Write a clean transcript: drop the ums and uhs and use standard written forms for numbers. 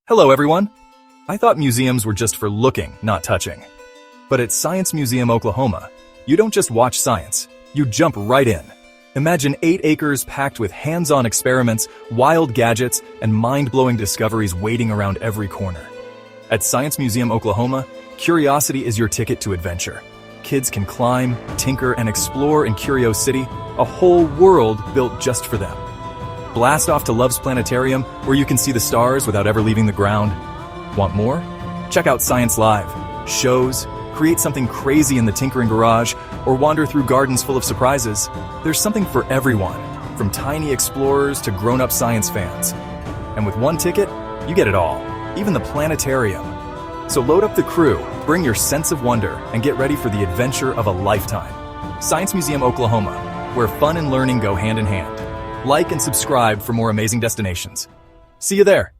Hello, everyone. I thought museums were just for looking, not touching. But at Science Museum Oklahoma, you don't just watch science, you jump right in. Imagine 8 acres packed with hands-on experiments, wild gadgets, and mind-blowing discoveries waiting around every corner. At Science Museum Oklahoma, curiosity is your ticket to adventure. Kids can climb, tinker, and explore in Curio City, a whole world built just for them. Blast off to Love's Planetarium, where you can see the stars without ever leaving the ground. Want more? Check out Science Live, shows, create something crazy in the Tinkering Garage, or wander through gardens full of surprises. There's something for everyone, from tiny explorers to grown-up science fans. And with one ticket, you get it all, even the planetarium. So load up the crew, bring your sense of wonder, and get ready for the adventure of a lifetime. Science Museum Oklahoma, where fun and learning go hand in hand. Like and subscribe for more amazing destinations. See you there!